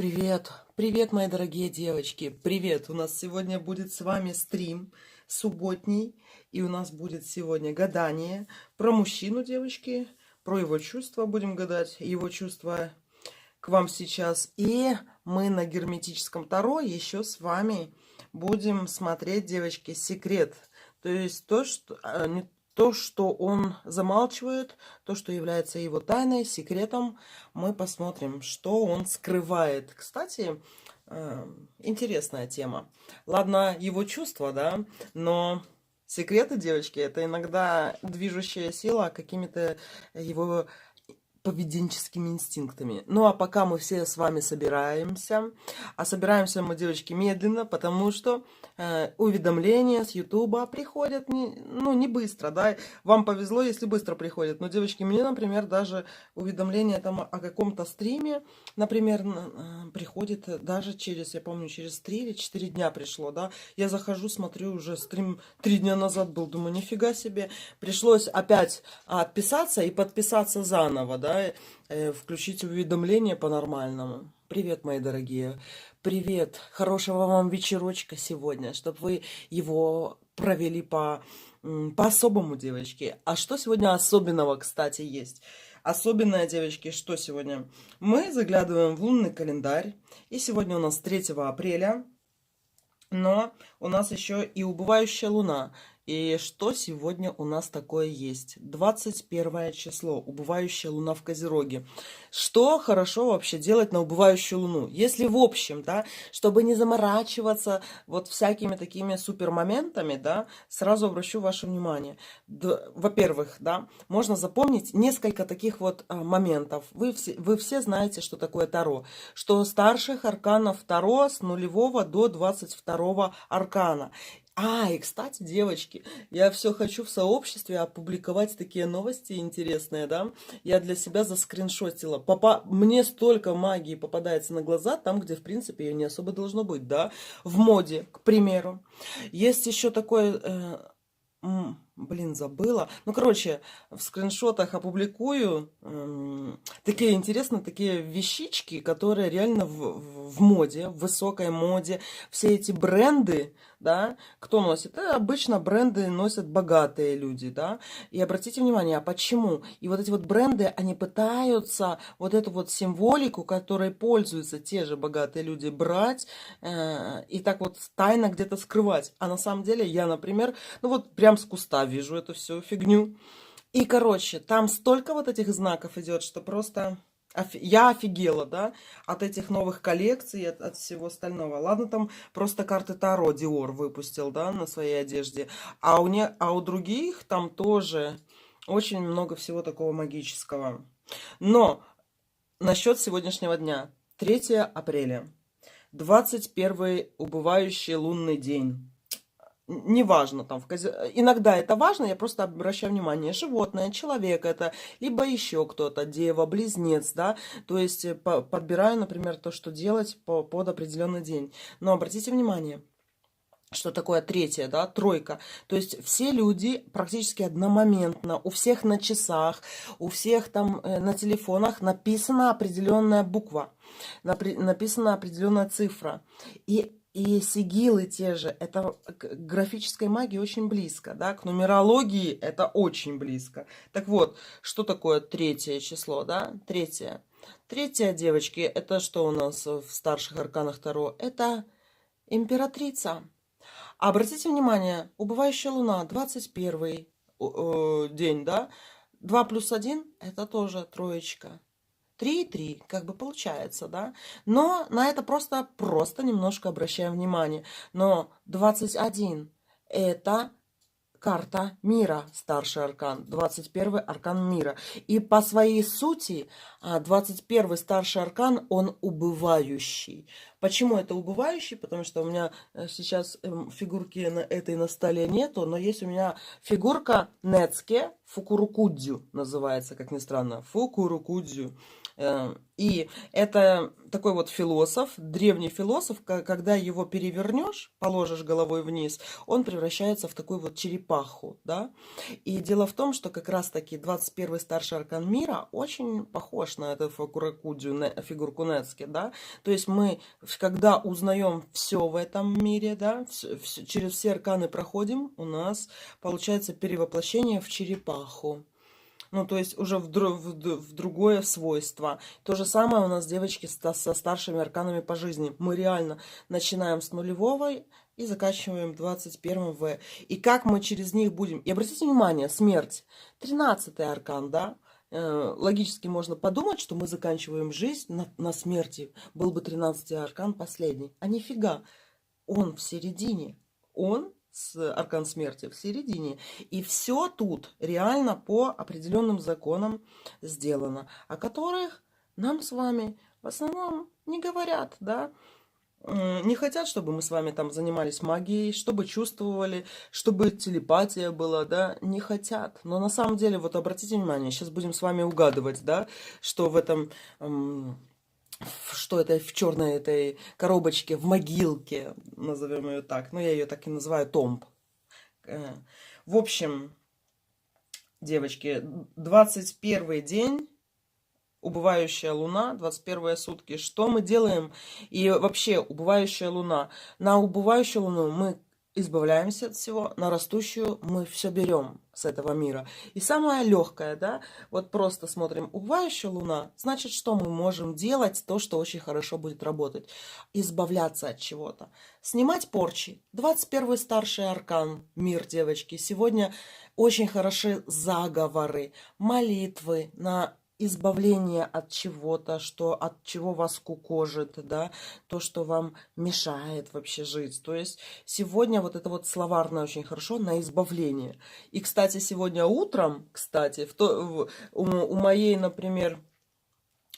Привет, привет, мои дорогие девочки, привет! У нас сегодня будет с вами стрим субботний, и у нас будет сегодня гадание про мужчину, девочки, про его чувства будем гадать, его чувства к вам сейчас. И мы на герметическом таро еще с вами будем смотреть, девочки, секрет, то есть не то, что он замалчивает, то, что является его тайной, секретом, мы посмотрим, что он скрывает. Кстати, интересная тема. Ладно, его чувства, да, но секреты, девочки, это иногда движущая сила какими-то его поведенческими инстинктами. Ну, а пока мы все с вами собираемся, а собираемся мы, девочки, медленно, потому что уведомления с Ютуба приходят не быстро, да, вам повезло, если быстро приходят, но, девочки, мне, например, даже уведомление там о каком-то стриме, например, приходит даже через, я помню, через 3 или 4 дня пришло, да, я захожу, смотрю, уже стрим 3 дня назад был, думаю, нифига себе, пришлось опять отписаться и подписаться заново, да, включить уведомления по-нормальному. Привет, мои дорогие. Привет. Хорошего вам вечерочка сегодня, чтобы вы его провели по-особому, девочки. А что сегодня особенного, кстати, есть? Особенное, девочки, что сегодня? Мы заглядываем в лунный календарь. И сегодня у нас 3 апреля. Но у нас еще и убывающая луна. И что сегодня у нас такое есть? 21 число, убывающая луна в Козероге. Что хорошо вообще делать на убывающую луну? Если в общем, да, чтобы не заморачиваться вот всякими такими супермоментами, да, сразу обращу ваше внимание. Во-первых, да, можно запомнить несколько таких вот моментов. Вы все знаете, что такое Таро. Что старших арканов Таро с 0 до 22 аркана. И, кстати, девочки, я все хочу в сообществе опубликовать такие новости интересные, да. Я для себя заскриншотила. Мне столько магии попадается на глаза, там, где, в принципе, ее не особо должно быть, да. В моде, к примеру. Есть еще такое... забыла. Ну, короче, в скриншотах опубликую такие интересные, такие вещички, которые реально в моде, в высокой моде. Все эти бренды, да, кто носит? Обычно бренды носят богатые люди, да. И обратите внимание, а почему? И вот эти вот бренды, они пытаются вот эту вот символику, которой пользуются те же богатые люди, брать и так вот тайно где-то скрывать. А на самом деле я, например, ну вот прям с куста вижу эту всю фигню. И, короче, там столько вот этих знаков идет, что просто... Я офигела, да, от этих новых коллекций, от всего остального. Ладно, там просто карты Таро Диор выпустил, да, на своей одежде. А у других там тоже очень много всего такого магического. Но насчет сегодняшнего дня. 3 апреля. 21 убывающий лунный день. Неважно, там, иногда это важно, я просто обращаю внимание, животное, человек это, либо еще кто-то, дева, близнец, да, то есть подбираю, например, то, что делать под определенный день. Но обратите внимание, что такое 3, да, тройка. То есть все люди практически одномоментно, у всех на часах, у всех там на телефонах написана определенная буква, написана определенная цифра. И сигилы те же, это к графической магии очень близко, да, к нумерологии это очень близко. Так вот, что такое 3 число, да, 3? 3, девочки, это что у нас в старших арканах Таро? Это императрица. Обратите внимание, убывающая луна, 21 день, да, 2 плюс 1 это тоже троечка. 3 и 3, как бы получается, да. Но на это просто немножко обращаем внимание. Но 21 это карта мира, старший аркан, 21 аркан мира. И по своей сути 21 старший аркан, он убывающий. Почему это убывающий? Потому что у меня сейчас фигурки на столе нету, но есть у меня фигурка Нецке, Фукурукудзю называется, как ни странно, Фукурукудзю. И это такой вот философ, древний философ, когда его перевернешь, положишь головой вниз, он превращается в такую вот черепаху, да. И дело в том, что как раз-таки 21-й старший аркан мира очень похож на эту фигурку Нецки, да. То есть мы, когда узнаем все в этом мире, да, через все арканы проходим, у нас получается перевоплощение в черепаху. Ну, то есть уже в другое свойство. То же самое у нас, девочки, со старшими арканами по жизни. Мы реально начинаем с нулевого и заканчиваем 21 В. И как мы через них будем... И обратите внимание, смерть. 13-й аркан, да? Логически можно подумать, что мы заканчиваем жизнь на смерти. Был бы 13-й аркан последний. А нифига. Он в середине. Он аркан смерти в середине. И все тут реально по определенным законам сделано, о которых нам с вами в основном не говорят, да. Не хотят, чтобы мы с вами там занимались магией, чтобы чувствовали, чтобы телепатия была, да, не хотят. Но на самом деле, вот обратите внимание, сейчас будем с вами угадывать, да, что в этом... что это в черной этой коробочке, в могилке, назовем ее так. Ну, я ее так и называю, томб. В общем, девочки, 21 день, убывающая луна, 21 сутки. Что мы делаем? И вообще, убывающая луна. На убывающую луну мы избавляемся от всего, на растущую мы все берем с этого мира. И самое легкое, да, вот просто смотрим, убывающая луна, значит, что мы можем делать, то, что очень хорошо будет работать. Избавляться от чего-то. Снимать порчи. 21 старший аркан, мир, девочки. Сегодня очень хороши заговоры, молитвы на избавление от чего-то, что от чего вас кукожит, да, то, что вам мешает вообще жить. То есть сегодня вот это вот словарное очень хорошо на избавление. И, кстати, сегодня утром, кстати, у моей, например,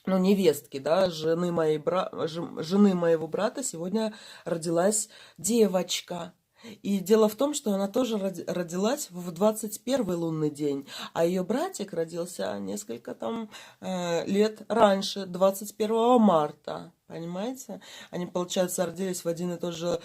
ну, невестки, да, жены моего брата сегодня родилась девочка. И дело в том, что она тоже родилась в 21 лунный день, а ее братик родился несколько там лет раньше, 21 марта. Понимаете? Они, получается, родились в один и тот же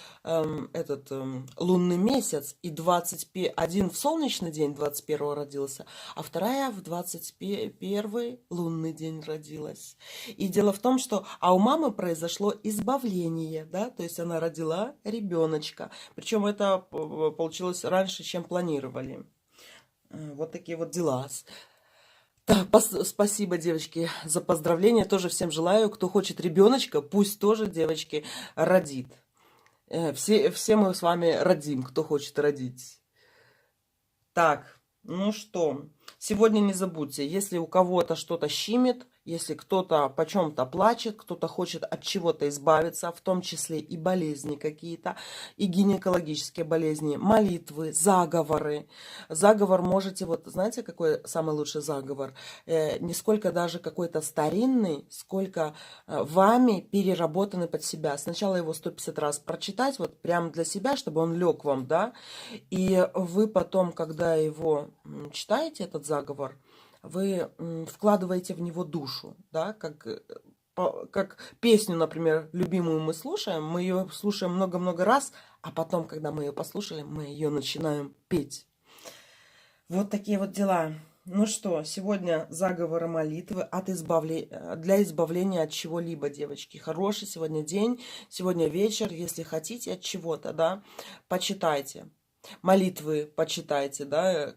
лунный месяц. И один в солнечный день 21-го родился, а вторая в 21 лунный день родилась. И дело в том, что... А у мамы произошло избавление, да? То есть она родила ребеночка. Причем это получилось раньше, чем планировали. Вот такие вот дела. Да, спасибо, девочки, за поздравления. Тоже всем желаю. Кто хочет ребеночка, пусть тоже, девочки, родит. Все мы с вами родим, кто хочет родить. Так, ну что, сегодня не забудьте, если у кого-то что-то щемит, если кто-то по чем-то плачет, кто-то хочет от чего-то избавиться, в том числе и болезни какие-то, и гинекологические болезни, молитвы, заговоры. Заговор можете, вот знаете, какой самый лучший заговор? Не сколько даже какой-то старинный, сколько вами переработанный под себя. Сначала его 150 раз прочитать, вот прям для себя, чтобы он лег вам, да, и вы потом, когда его читаете, этот заговор, вы вкладываете в него душу, да, как песню, например, любимую мы ее слушаем много-много раз, а потом, когда мы ее послушали, мы ее начинаем петь. Вот такие вот дела. Ну что, сегодня заговоры молитвы для избавления от чего-либо, девочки. Хороший сегодня день, сегодня вечер, если хотите от чего-то, да, почитайте. Молитвы почитайте, да,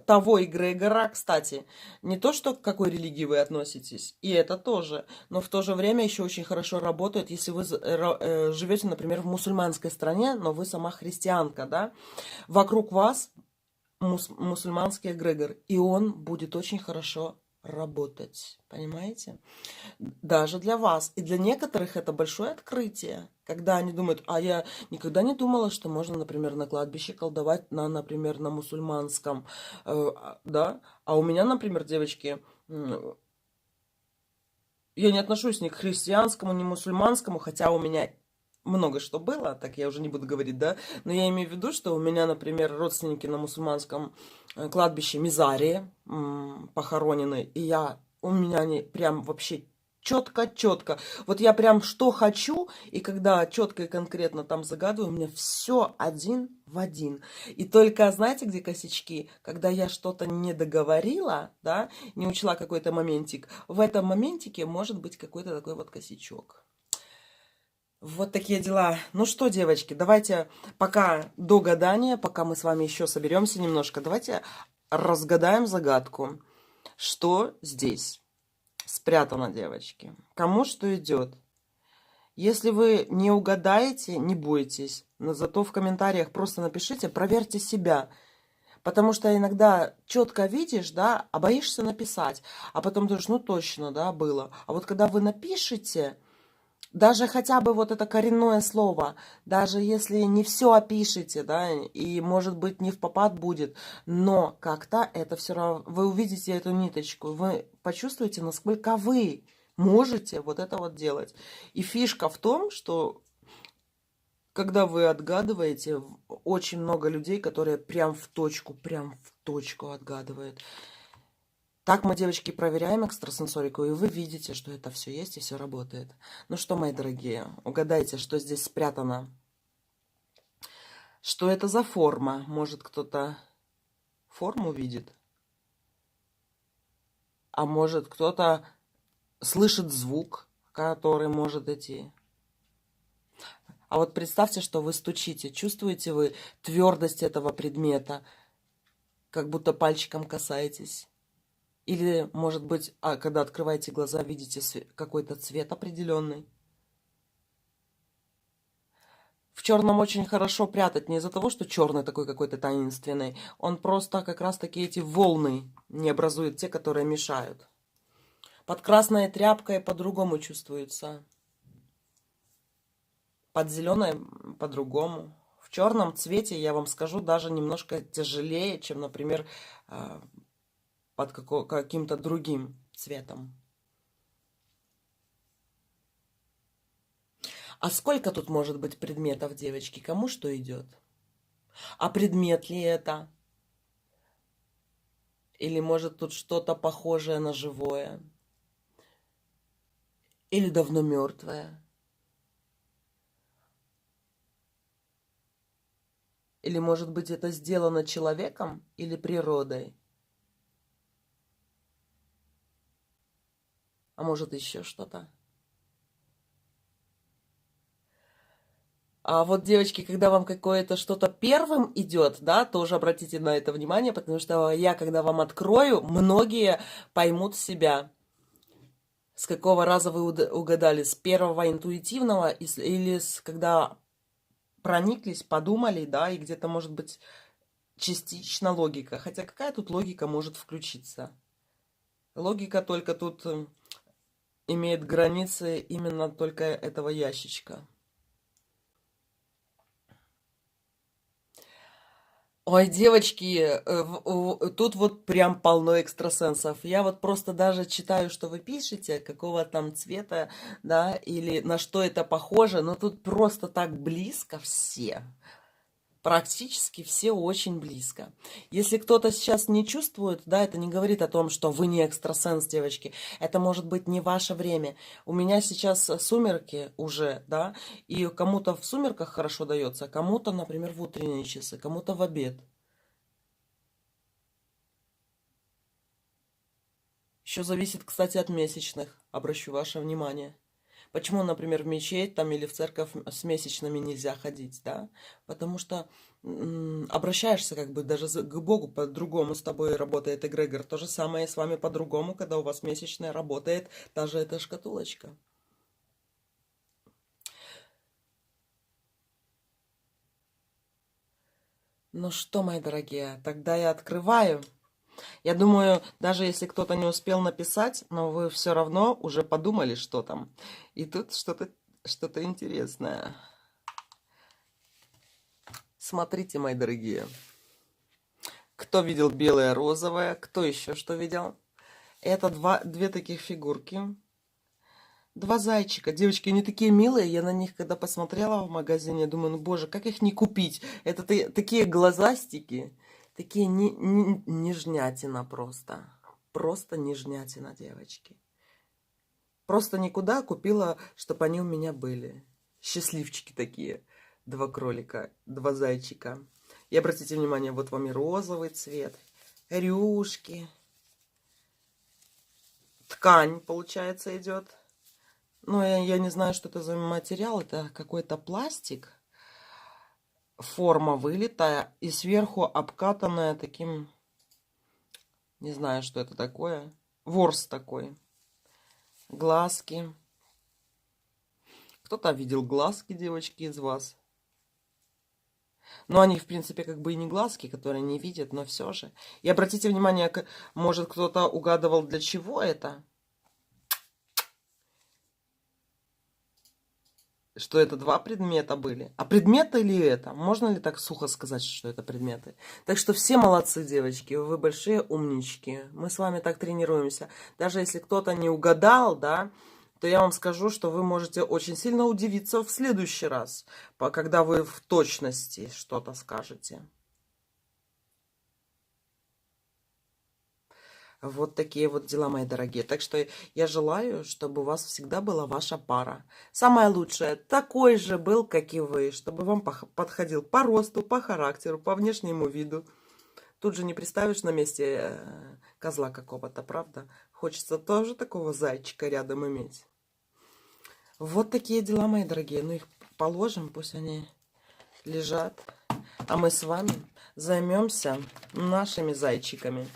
того эгрегора, кстати, не то, что к какой религии вы относитесь, и это тоже, но в то же время еще очень хорошо работает, если вы живете, например, в мусульманской стране, но вы сама христианка, да, вокруг вас мусульманский эгрегор, и он будет очень хорошо работать, понимаете? Даже для вас. И для некоторых это большое открытие, когда они думают, а я никогда не думала, что можно, например, на кладбище колдовать, например, на мусульманском, да? А у меня, например, девочки, я не отношусь ни к христианскому, ни к мусульманскому, хотя у меня много что было, так я уже не буду говорить, да, но я имею в виду, что у меня, например, родственники на мусульманском кладбище Мизарии похоронены, и я у меня они прям вообще четко-четко. Вот я прям что хочу, и когда четко и конкретно там загадываю, у меня все один в один. И только, знаете, где косячки? Когда я что-то не договорила, да, не учла какой-то моментик, в этом моментике может быть какой-то такой вот косячок. Вот такие дела. Ну что, девочки, давайте пока до гадания, пока мы с вами еще соберемся немножко, давайте разгадаем загадку. Что здесь спрятано, девочки? Кому что идет? Если вы не угадаете, не бойтесь. Но зато в комментариях просто напишите, проверьте себя. Потому что иногда четко видишь, да, а боишься написать. А потом думаешь, ну точно, да, было. А вот когда вы напишете, даже хотя бы вот это коренное слово, даже если не все опишете, да, и может быть не в попад будет, но как-то это все равно, вы увидите эту ниточку, вы почувствуете, насколько вы можете вот это вот делать. И фишка в том, что когда вы отгадываете, очень много людей, которые прям в точку отгадывают. Так мы, девочки, проверяем экстрасенсорику, и вы видите, что это все есть и все работает. Ну что, мои дорогие, угадайте, что здесь спрятано. Что это за форма? Может, кто-то форму видит? А может, кто-то слышит звук, который может идти? А вот представьте, что вы стучите. Чувствуете вы твердость этого предмета? Как будто пальчиком касаетесь. Или, может быть, когда открываете глаза, видите какой-то цвет определенный. В черном очень хорошо прятать не из-за того, что черный такой какой-то таинственный. Он просто как раз-таки эти волны не образует, те, которые мешают. Под красной тряпкой по-другому чувствуется. Под зеленой по-другому. В черном цвете, я вам скажу, даже немножко тяжелее, чем, например, под каким-то другим цветом. А сколько тут может быть предметов, девочки? Кому что идет? А предмет ли это? Или может тут что-то похожее на живое? Или давно мертвое? Или может быть это сделано человеком или природой? А может еще что-то? А вот, девочки, когда вам какое-то что-то первым идет, да, тоже обратите на это внимание, потому что я, когда вам открою, многие поймут себя. С какого раза вы угадали? С первого интуитивного или когда прониклись, подумали, да, и где-то, может быть, частично логика. Хотя какая тут логика может включиться? Логика только тут имеет границы именно только этого ящичка. Ой, девочки, тут вот прям полно экстрасенсов. Я вот просто даже читаю, что вы пишете, какого там цвета, да, или на что это похоже, но тут просто так близко все. Практически все очень близко. Если кто-то сейчас не чувствует, да, это не говорит о том, что вы не экстрасенс, девочки. Это может быть не ваше время. У меня сейчас сумерки уже, да, и кому-то в сумерках хорошо дается, кому-то, например, в утренние часы, кому-то в обед. Еще зависит, кстати, от месячных, обращу ваше внимание. Почему, например, в мечеть там или в церковь с месячными нельзя ходить, да? Потому что обращаешься как бы даже к Богу по-другому, с тобой работает эгрегор. То же самое с вами по-другому, когда у вас месячная работает даже эта шкатулочка. Ну что, мои дорогие, тогда я открываю. Я думаю, даже если кто-то не успел написать, но вы все равно уже подумали, что там. И тут что-то интересное. Смотрите, мои дорогие. Кто видел белое, розовое? Кто еще что видел? Это две таких фигурки. Два зайчика. Девочки, они такие милые. Я на них, когда посмотрела в магазине, думаю, ну боже, как их не купить? Это такие глазастики. Такие нежнятина просто. Просто нежнятина, девочки. Просто никуда купила, чтобы они у меня были. Счастливчики такие. 2 кролика, 2 зайчика. И обратите внимание, вот вам и розовый цвет, рюшки. Ткань, получается, идет. Ну, я не знаю, что это за материал. Это какой-то пластик. Форма вылитая и сверху обкатанная таким... Не знаю, что это такое. Ворс такой. Глазки. Кто-то видел глазки, девочки, из вас. Но они, в принципе, как бы и не глазки, которые не видят, но все же. И обратите внимание, может, кто-то угадывал, для чего это. Что это 2 предмета были. А предметы ли это? Можно ли так сухо сказать, что это предметы? Так что все молодцы, девочки. Вы большие умнички. Мы с вами так тренируемся. Даже если кто-то не угадал, да, то я вам скажу, что вы можете очень сильно удивиться в следующий раз, когда вы в точности что-то скажете. Вот такие вот дела, мои дорогие. Так что я желаю, чтобы у вас всегда была ваша пара. Самое лучшее, такой же был, как и вы, чтобы вам подходил по росту, по характеру, по внешнему виду. Тут же не представишь на месте козла какого-то, правда? Хочется тоже такого зайчика рядом иметь. Вот такие дела, мои дорогие. Ну, их положим, пусть они лежат. А мы с вами займемся нашими зайчиками.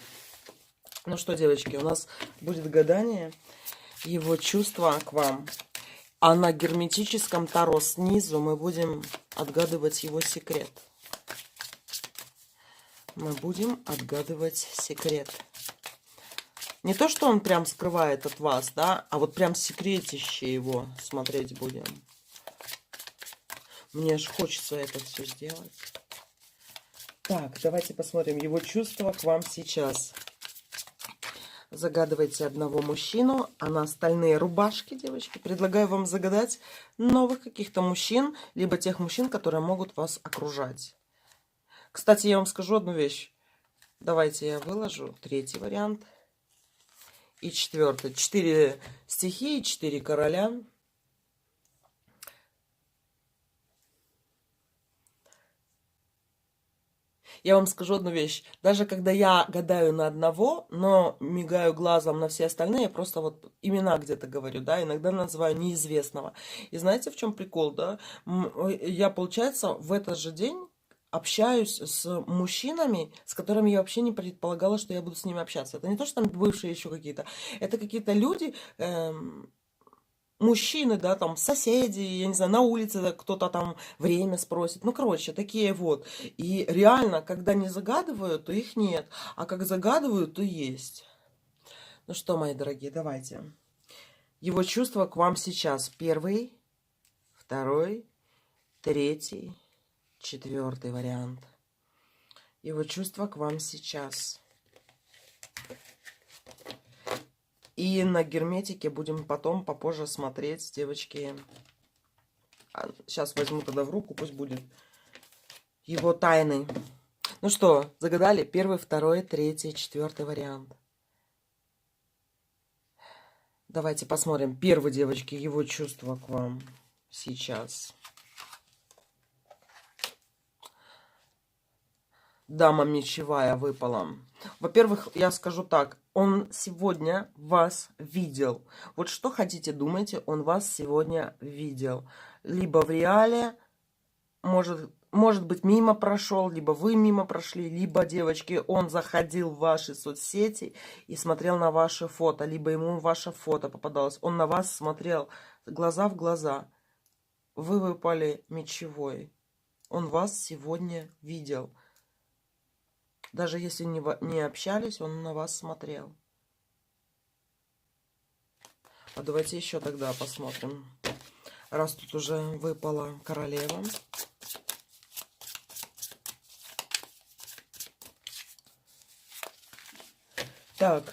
Ну что, девочки, у нас будет гадание, его чувства к вам. А на герметическом таро снизу мы будем отгадывать его секрет. Мы будем отгадывать секрет. Не то, что он прям скрывает от вас, да, а вот прям секретище его смотреть будем. Мне аж хочется это все сделать. Так, давайте посмотрим его чувства к вам сейчас. Загадывайте одного мужчину, а на остальные рубашки, девочки, предлагаю вам загадать новых каких-то мужчин, либо тех мужчин, которые могут вас окружать. Кстати, я вам скажу одну вещь. Давайте я выложу 3-й вариант и 4-й. 4 стихии, 4 короля. Я вам скажу одну вещь. Даже когда я гадаю на одного, но мигаю глазом на все остальные, я просто вот имена где-то говорю, да, иногда называю неизвестного. И знаете, в чем прикол, да? Я, получается, в этот же день общаюсь с мужчинами, с которыми я вообще не предполагала, что я буду с ними общаться. Это не то, что там бывшие еще какие-то. Это какие-то люди... мужчины, да, там, соседи, я не знаю, на улице кто-то там время спросит. Ну, короче, такие вот. И реально, когда не загадываю, то их нет. А как загадываю, то есть. Ну что, мои дорогие, давайте. Его чувства к вам сейчас. 1-й, 2-й, 3-й, 4-й вариант. Его чувства к вам сейчас. И на герметике будем потом попозже смотреть, девочки. Сейчас возьму тогда в руку, пусть будет его тайны. Ну что, загадали? 1-й, 2-й, 3-й, 4-й вариант. Давайте посмотрим. 1-й, девочки, его чувства к вам сейчас. Дама мечевая выпала. Во-первых, я скажу так. Он сегодня вас видел. Вот что хотите, думайте, он вас сегодня видел. Либо в реале, может быть, мимо прошел, либо вы мимо прошли, либо, девочки, он заходил в ваши соцсети и смотрел на ваши фото, либо ему ваше фото попадалось. Он на вас смотрел глаза в глаза. Вы выпали мечевой. Он вас сегодня видел. Даже если не общались, он на вас смотрел. А давайте еще тогда посмотрим. Раз тут уже выпала королева. Так,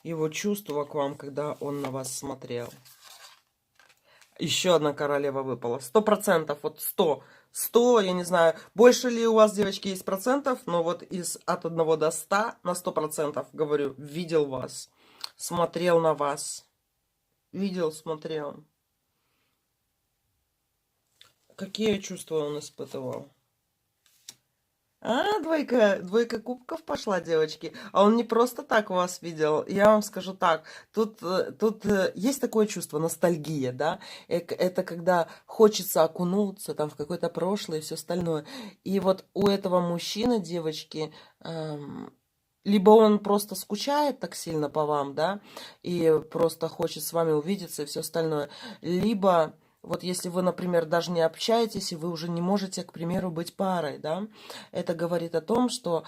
его чувства к вам, когда он на вас смотрел. Еще одна королева выпала. 100%, вот 100. 100, я не знаю, больше ли у вас, девочки, есть процентов, но вот от 1 до 100 на 100% говорю, видел вас, смотрел на вас, видел, смотрел. Какие чувства он испытывал? Двойка кубков пошла, девочки. А он не просто так вас видел. Я вам скажу так. Тут есть такое чувство, ностальгия, да? Это когда хочется окунуться там в какое-то прошлое и все остальное. И вот у этого мужчины, девочки, либо он просто скучает так сильно по вам, да, и просто хочет с вами увидеться и все остальное, либо вот если вы, например, даже не общаетесь, и вы уже не можете, к примеру, быть парой, да, это говорит о том, что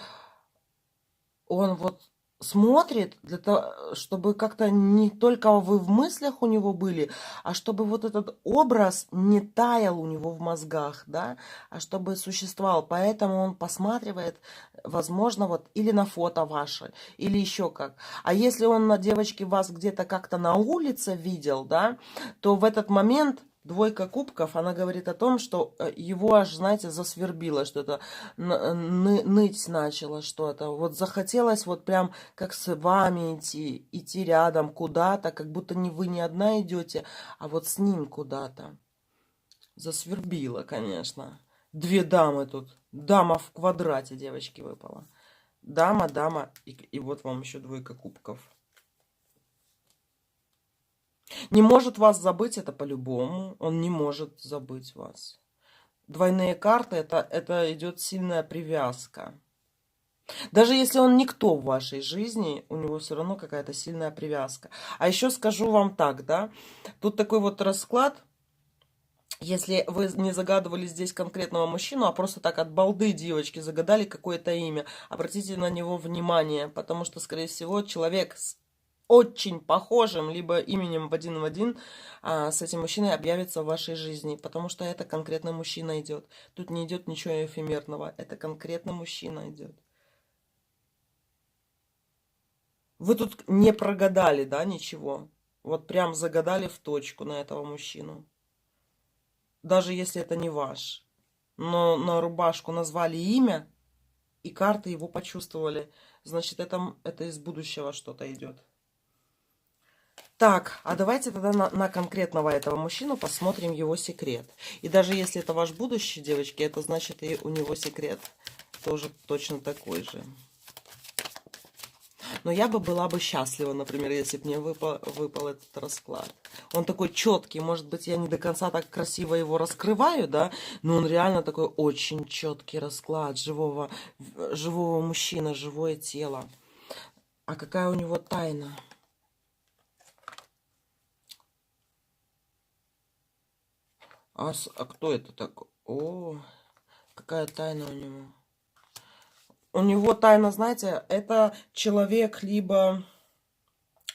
он вот смотрит для того, чтобы как-то не только вы в мыслях у него были, а чтобы вот этот образ не таял у него в мозгах, да, а чтобы существовал. Поэтому он посматривает, возможно, вот или на фото ваше, или еще как. А если он на девочке вас где-то как-то на улице видел, да, то в этот момент двойка кубков, она говорит о том, что его аж, знаете, засвербило что-то, ныть начало что-то. Вот захотелось вот прям как с вами идти рядом куда-то, как будто не вы не одна идете, а вот с ним куда-то. Засвербило, конечно. Две дамы тут. Дама в квадрате, девочки, выпала. Дама, дама, и вот вам еще двойка кубков. Не может вас забыть, это по-любому. Он не может забыть вас. Двойные карты, это идет сильная привязка. Даже если он никто в вашей жизни, у него все равно какая-то сильная привязка. А еще скажу вам так, да, тут такой вот расклад, если вы не загадывали здесь конкретного мужчину, а просто так от балды, девочки, загадали какое-то имя, обратите на него внимание, потому что, скорее всего, человек с очень похожим, либо именем в один с этим мужчиной объявится в вашей жизни, потому что это конкретно мужчина идет. Тут не идет ничего эфемерного, это конкретно мужчина идет. Вы тут не прогадали, да, ничего. Вот прям загадали в точку на этого мужчину. Даже если это не ваш. Но на рубашку назвали имя, и карты его почувствовали. Значит, это из будущего что-то идет. Так, а давайте тогда на конкретного этого мужчину посмотрим его секрет. И даже если это ваш будущий, девочки, это значит и у него секрет тоже точно такой же. Но я бы была бы счастлива, например, если бы мне выпал этот расклад. Он такой четкий, может быть, я не до конца так красиво его раскрываю, да, но он реально такой очень четкий расклад живого мужчины, живое тело. А какая у него тайна? А кто это такой? О, какая тайна у него? У него тайна, знаете, это человек либо...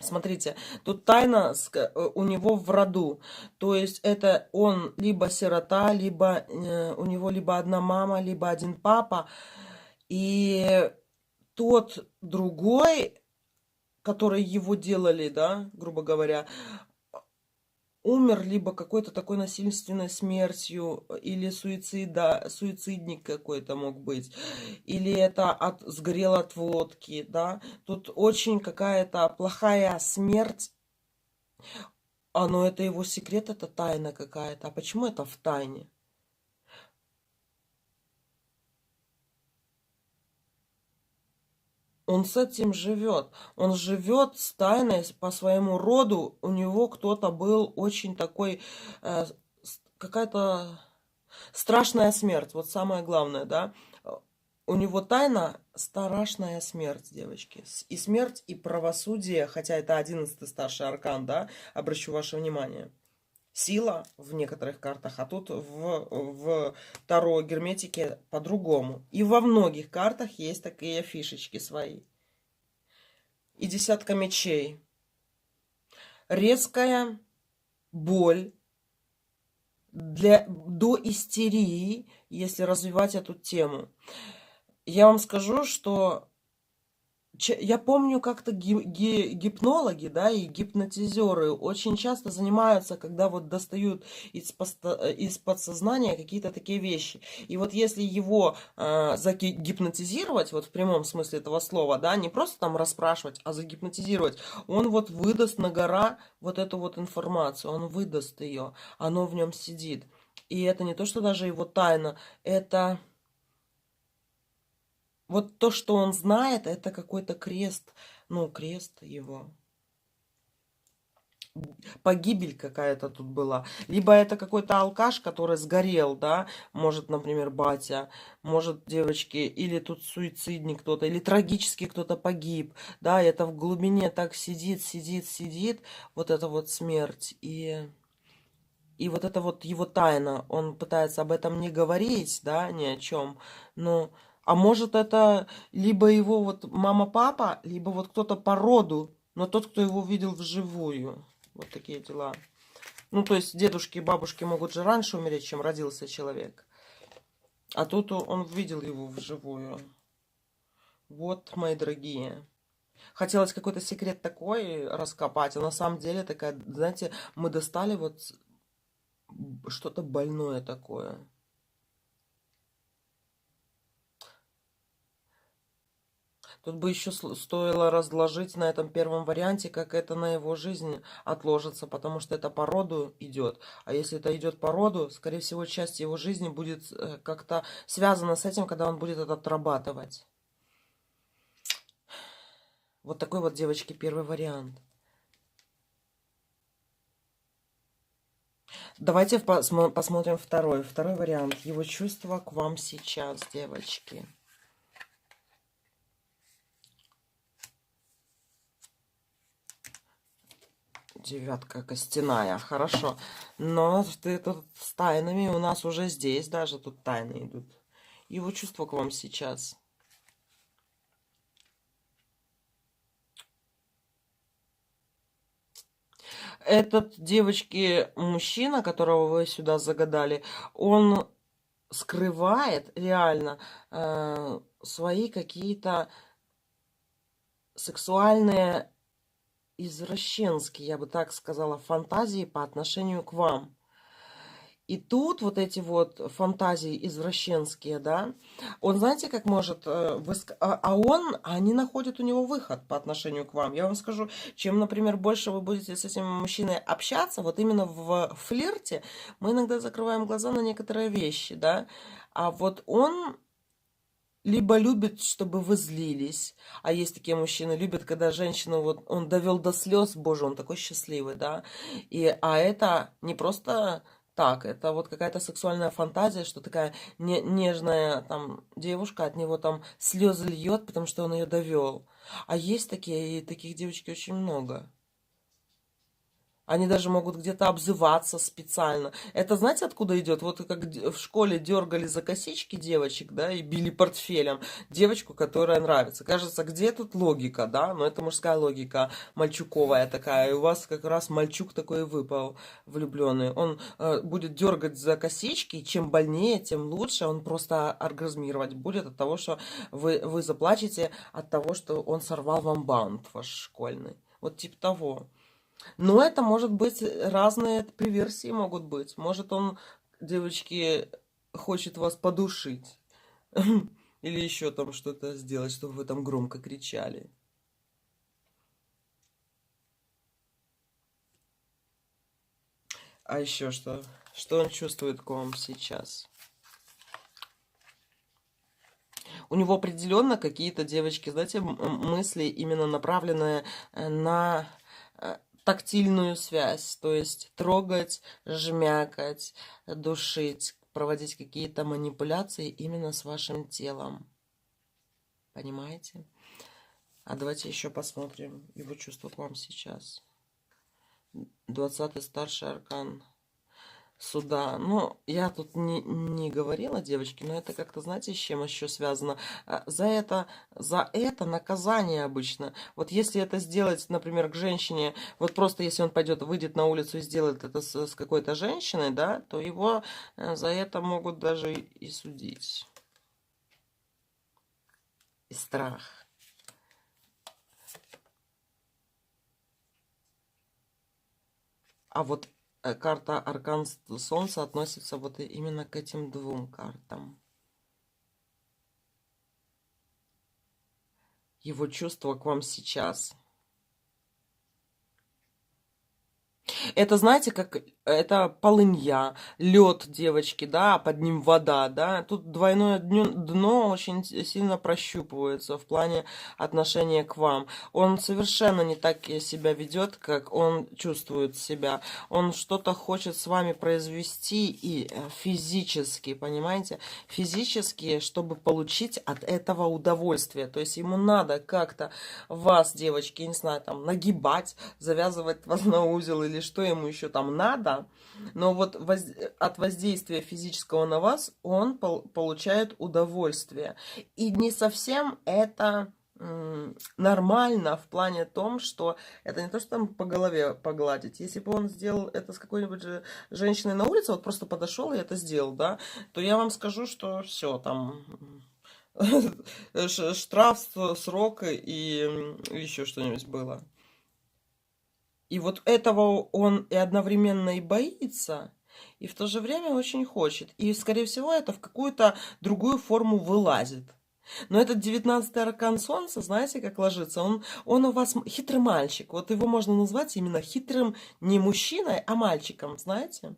Смотрите, тут тайна у него в роду. То есть это он либо сирота, либо у него либо одна мама, либо один папа. И тот другой, который его делали, да, грубо говоря, умер либо какой-то такой насильственной смертью, или суицидник какой-то мог быть, или это сгорел от водки, да. Тут очень какая-то плохая смерть, но это его секрет, это тайна какая-то. А почему это в тайне? Он с этим живет. Он живет с тайной по своему роду. У него кто-то был очень такой, какая-то страшная смерть. Вот самое главное, да. У него тайна страшная смерть, девочки. И смерть, и правосудие, хотя это 11-й старший аркан, да, обращу ваше внимание. Сила в некоторых картах, а тут в Таро Герметике по-другому. И во многих картах есть такие фишечки свои. И 10 мечей. Резкая боль до истерии, если развивать эту тему. Я вам скажу, что Я помню, как-то гипнологи, да, и гипнотизеры очень часто занимаются, когда вот достают из подсознания какие-то такие вещи. И вот если его загипнотизировать, вот в прямом смысле этого слова, да, не просто там расспрашивать, а загипнотизировать, он вот выдаст на гора вот эту вот информацию, он выдаст ее, оно в нем сидит. И это не то, что даже его тайна, это... Вот то, что он знает, это какой-то крест, ну, крест его. Погибель какая-то тут была. Либо это какой-то алкаш, который сгорел, да, может, например, батя, может, девочки, или тут суицидник кто-то, или трагически кто-то погиб, да, это в глубине так сидит, сидит, сидит, вот эта вот смерть, и вот это вот его тайна, он пытается об этом не говорить, да, ни о чем, но... А может это либо его вот мама-папа, либо вот кто-то по роду, но тот, кто его видел вживую. Вот такие дела. Ну, то есть дедушки и бабушки могут же раньше умереть, чем родился человек. А тут он видел его вживую. Вот, мои дорогие. Хотелось какой-то секрет такой раскопать, а на самом деле такая, знаете, мы достали вот что-то больное такое. Тут бы еще стоило разложить на этом первом варианте, как это на его жизнь отложится, потому что это по роду идет. А если это идет по роду, скорее всего, часть его жизни будет как-то связана с этим, когда он будет это отрабатывать. Вот такой вот, девочки, первый вариант. Давайте посмотрим второй. Второй вариант. Его чувства к вам сейчас, девочки. Девятка костяная, хорошо. Но ты тут с тайнами, у нас уже здесь даже тут тайны идут. Его чувства к вам сейчас. Этот, девочки, мужчина, которого вы сюда загадали, он скрывает реально свои какие-то сексуальные, извращенские, я бы так сказала, фантазии по отношению к вам. И тут вот эти вот фантазии извращенские, да, он, знаете, как может, они находят у него выход по отношению к вам. Я вам скажу, чем, например, больше вы будете с этим мужчиной общаться, вот именно в флирте, мы иногда закрываем глаза на некоторые вещи, да, а вот он либо любит, чтобы вы злились, а есть такие мужчины, любят, когда женщину, вот он довел до слез, боже, он такой счастливый, да, а это не просто так, это вот какая-то сексуальная фантазия, что такая нежная там девушка от него там слезы льет, потому что он ее довел. А есть такие, и таких девочек очень много. Они даже могут где-то обзываться специально. Это знаете, откуда идет? Вот как в школе дергали за косички девочек, да, и били портфелем девочку, которая нравится. Кажется, где тут логика, да? Но это мужская логика, мальчуковая такая. И у вас как раз мальчук такой выпал, влюбленный. Он будет дергать за косички, и чем больнее, тем лучше. Он просто оргазмировать будет от того, что вы заплачете, от того, что он сорвал вам бант ваш школьный. Вот типа того. Но это может быть разные приверсии могут быть. Может он, девочки, хочет вас подушить. Или еще там что-то сделать, чтобы вы там громко кричали. А еще что? Что он чувствует к вам сейчас? У него определенно какие-то, девочки, знаете, мысли именно направленные на тактильную связь, то есть трогать, жмякать, душить, проводить какие-то манипуляции именно с вашим телом. Понимаете? А давайте еще посмотрим его чувства к вам сейчас. 20-й старший аркан суда. Ну, я тут не говорила, девочки, но это как-то, знаете, с чем еще связано? За это наказание обычно. Вот если это сделать, например, к женщине, вот просто если он пойдет, выйдет на улицу и сделает это с какой-то женщиной, да, то его за это могут даже и судить. И страх. А вот карта Аркан Солнца относится вот именно к этим двум картам. Его чувства к вам сейчас. Это, знаете, как это полынья, лед, девочки, да, а под ним вода, да. Тут двойное дно очень сильно прощупывается в плане отношения к вам. Он совершенно не так себя ведет, как он чувствует себя. Он что-то хочет с вами произвести и физически, понимаете, физически, чтобы получить от этого удовольствие. То есть ему надо как-то вас, девочки, я не знаю, там, нагибать, завязывать вас на узел или что ему еще там надо, но вот от воздействия физического на вас он получает удовольствие. И не совсем это нормально в плане том, что это не то, что там по голове погладить. Если бы он сделал это с какой-нибудь женщиной на улице, вот просто подошел и это сделал, да, то я вам скажу, что все, там штраф, срок и еще что-нибудь было. И вот этого он и одновременно и боится, и в то же время очень хочет. И, скорее всего, это в какую-то другую форму вылазит. Но этот 19-й аркан Солнца, знаете, как ложится? Он у вас хитрый мальчик. Вот его можно назвать именно хитрым не мужчиной, а мальчиком, знаете?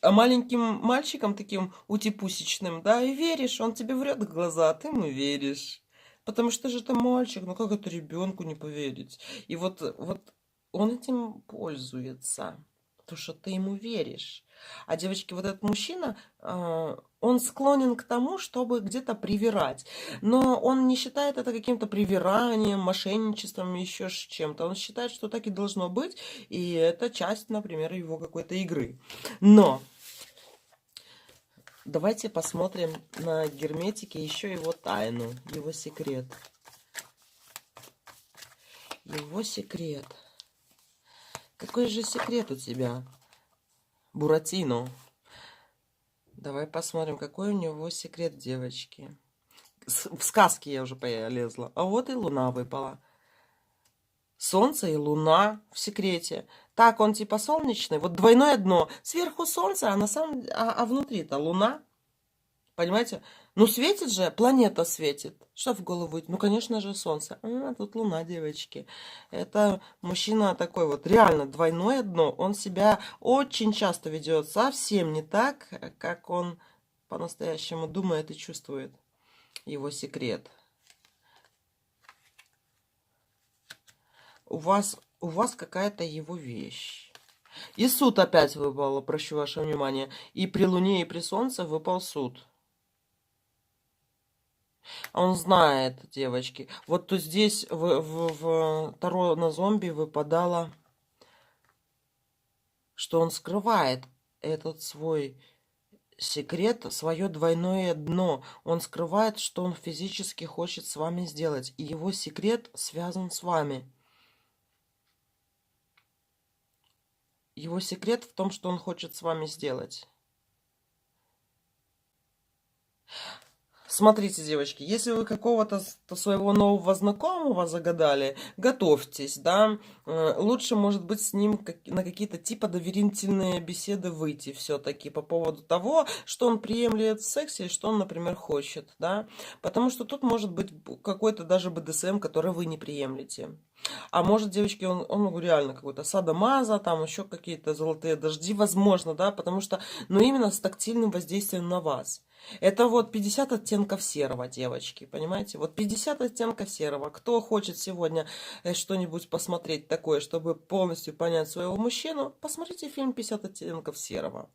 А маленьким мальчиком таким утипусечным, да, и веришь, он тебе врет в глаза, а ты ему веришь. Потому что же это мальчик, ну как это ребенку не поверить? И вот он этим пользуется, потому что ты ему веришь. А, девочки, вот этот мужчина, он склонен к тому, чтобы где-то привирать. Но он не считает это каким-то привиранием, мошенничеством, еще чем-то. Он считает, что так и должно быть, и это часть, например, его какой-то игры. Но давайте посмотрим на герметике еще его тайну, его секрет. Его секрет. Какой же секрет у тебя, Буратино? Давай посмотрим, какой у него секрет, девочки. В сказке я уже полезла. А вот и луна выпала. Солнце и луна в секрете. Так, он типа солнечный. Вот двойное дно. Сверху солнце, а на самом а внутри-то луна. Понимаете? Ну, светит же, планета светит. Что в голову? Ну, конечно же, солнце. А, тут луна, девочки. Это мужчина такой вот, реально, двойное дно. Он себя очень часто ведет совсем не так, как он по-настоящему думает и чувствует. Его секрет. У вас какая-то его вещь. И суд опять выпал, прощу ваше внимание. И при луне, и при солнце выпал суд. Он знает, девочки. Вот то здесь в Таро на зомби выпадало, что он скрывает этот свой секрет, свое двойное дно. Он скрывает, что он физически хочет с вами сделать. И его секрет связан с вами. Его секрет в том, что он хочет с вами сделать. Смотрите, девочки, если вы какого-то своего нового знакомого загадали, готовьтесь, да. Лучше, может быть, с ним на какие-то типа доверительные беседы выйти все-таки по поводу того, что он приемлет в сексе и что он, например, хочет, да. Потому что тут может быть какой-то даже БДСМ, который вы не приемлете. А может, девочки, он реально какой-то садомаза, там еще какие-то золотые дожди, возможно, да, потому что, ну, именно с тактильным воздействием на вас. Это вот 50 оттенков серого, девочки, понимаете? Вот 50 оттенков серого. Кто хочет сегодня что-нибудь посмотреть такое, чтобы полностью понять своего мужчину, посмотрите фильм 50 оттенков серого.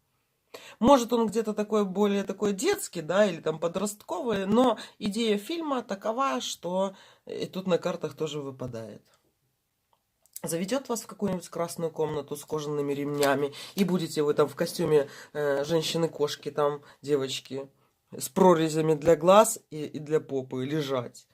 Может, он где-то такой более такой детский, да, или там подростковый, но идея фильма такова, что и тут на картах тоже выпадает. Заведет вас в какую-нибудь красную комнату с кожаными ремнями, и будете вы там в костюме женщины-кошки, там, девочки, с прорезями для глаз и для попы лежать.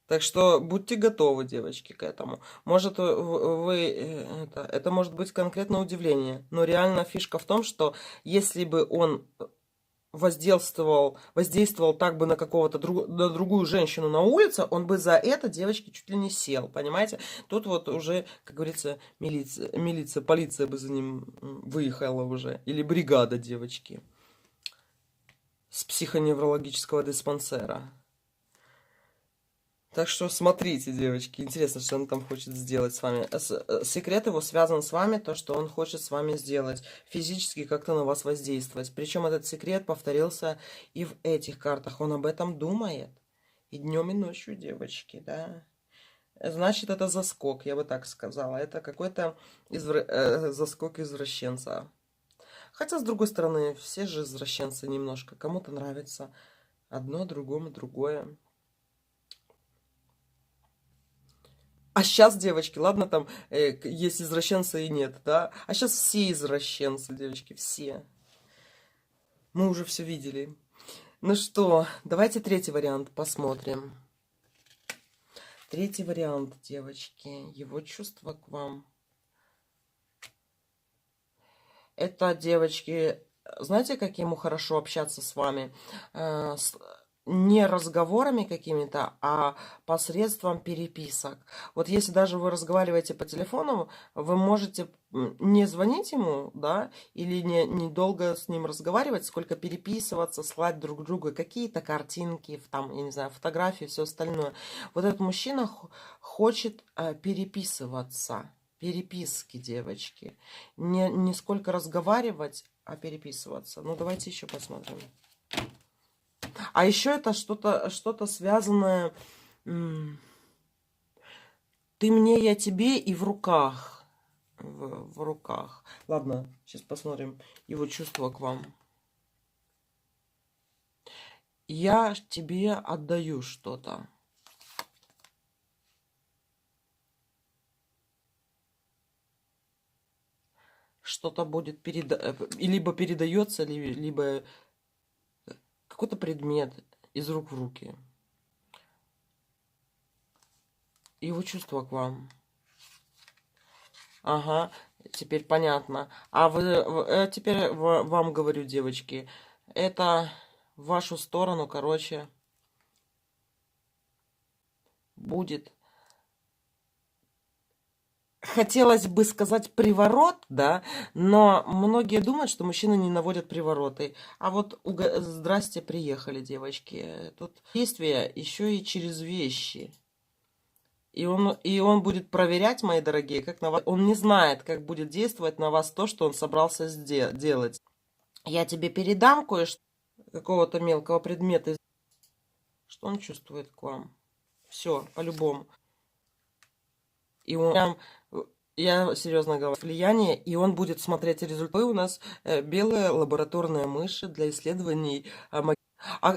Так что будьте готовы, девочки, к этому. Может, это может быть конкретно удивление, но реально фишка в том, что если бы он воздействовал так бы на какого-то на другую женщину на улице, он бы за это, девочки, чуть ли не сел, понимаете? Тут вот уже, как говорится, милиция, полиция бы за ним выехала уже. Или бригада, девочки, с психоневрологического диспансера. Так что смотрите, девочки, интересно, что он там хочет сделать с вами. Секрет его связан с вами, то, что он хочет с вами сделать. Физически как-то на вас воздействовать. Причем этот секрет повторился и в этих картах. Он об этом думает. И днем, и ночью, девочки, да. Значит, это заскок, я бы так сказала. Это какой-то заскок извращенца. Хотя, с другой стороны, все же извращенцы немножко. Кому-то нравится одно, другому другое. А сейчас, девочки, ладно, там есть извращенцы и нет, да? А сейчас все извращенцы, девочки, все. Мы уже все видели. Ну что, давайте третий вариант посмотрим. Третий вариант, девочки, его чувства к вам. Это, девочки, знаете, как ему хорошо общаться с вами? Не разговорами какими-то, а посредством переписок. Вот если даже вы разговариваете по телефону, вы можете не звонить ему, да, или не долго с ним разговаривать, сколько переписываться, слать друг другу какие-то картинки, там, я не знаю, фотографии, все остальное. Вот этот мужчина хочет переписываться. Переписки, девочки. Не сколько разговаривать, а переписываться. Ну, давайте еще посмотрим. А еще это что-то связанное... Ты мне, я тебе и в руках. В руках. Ладно, сейчас посмотрим его чувства к вам. Я тебе отдаю что-то. Что-то будет либо передается, либо какой-то предмет из рук в руки. Его чувства к вам. Ага, теперь понятно. А теперь вам говорю, девочки, это в вашу сторону, короче, будет... Хотелось бы сказать приворот, да, но многие думают, что мужчины не наводят привороты. А вот здрасте, приехали, девочки. Тут действие еще и через вещи. И он будет проверять, мои дорогие, как на вас. Он не знает, как будет действовать на вас то, что он собрался делать. Я тебе передам кое-что, какого-то мелкого предмета. Что он чувствует к вам? Все, по-любому. И он прям, я серьезно говорю, влияние, и он будет смотреть результаты. У нас белые лабораторные мыши для исследований.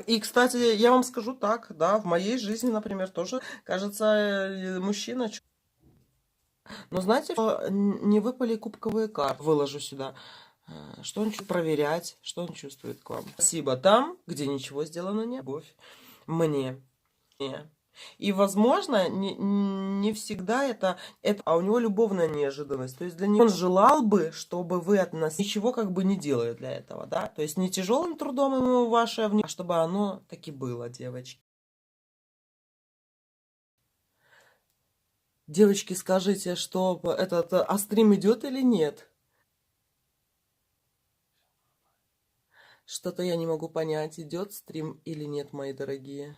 И, кстати, я вам скажу так, да, в моей жизни, например, тоже, кажется, мужчина... Но знаете, что не выпали кубковые карты. Выложу сюда. Что он чувствует? Проверять, что он чувствует к вам. Спасибо. Там, где ничего сделано, не любовь. Мне. И, возможно, не всегда это, а у него любовная неожиданность. То есть для него он желал бы, чтобы вы от нас ничего как бы не делали для этого, да. То есть не тяжелым трудом ему ваше внимание, а чтобы оно таки было, девочки. Девочки, скажите, что этот стрим идет или нет? Что-то я не могу понять, идет стрим или нет, мои дорогие.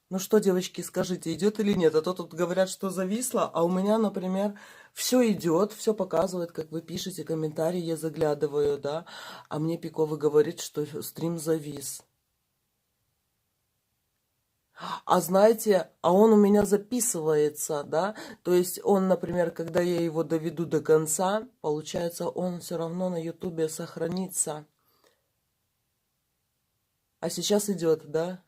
Ну что, девочки, скажите, идет или нет? А то тут говорят, что зависло, а у меня, например, все идет, все показывает, как вы пишете комментарии, я заглядываю, да, а мне Пиковый говорит, что стрим завис. А знаете, а он у меня записывается, да, то есть он, например, когда я его доведу до конца, получается, он все равно на ютубе сохранится. А сейчас идет, да?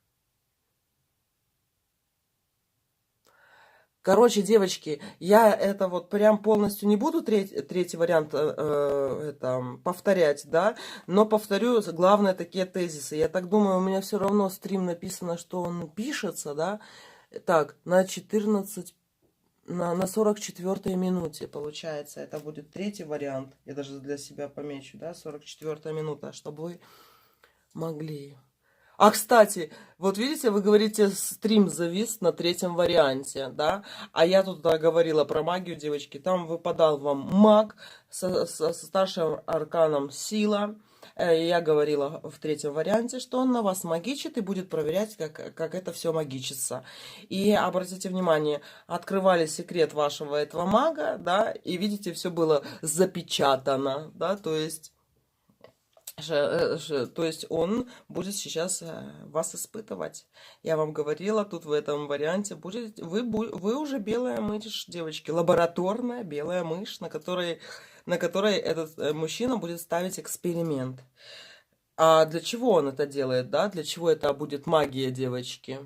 Короче, девочки, я это вот прям полностью не буду третий вариант это, повторять, да, но повторю главные такие тезисы. Я так думаю, у меня все равно стрим написано, что он пишется, да, так, на 14, на 44-й минуте, получается, это будет третий вариант. Я даже для себя помечу, да, 44-я минута, чтобы вы могли... А, кстати, вот видите, вы говорите, стрим завис на третьем варианте, да? А я тут говорила про магию, девочки. Там выпадал вам маг со старшим арканом сила. Я говорила в третьем варианте, что он на вас магичит и будет проверять, как это все магичится. И обратите внимание, открывали секрет вашего этого мага, да, и видите, все было запечатано, да, то есть он будет сейчас вас испытывать. Я вам говорила, тут в этом варианте будет вы уже белая мышь, девочки, лабораторная белая мышь, на которой этот мужчина будет ставить эксперимент. А для чего он это делает, да? Для чего это будет магия, девочки?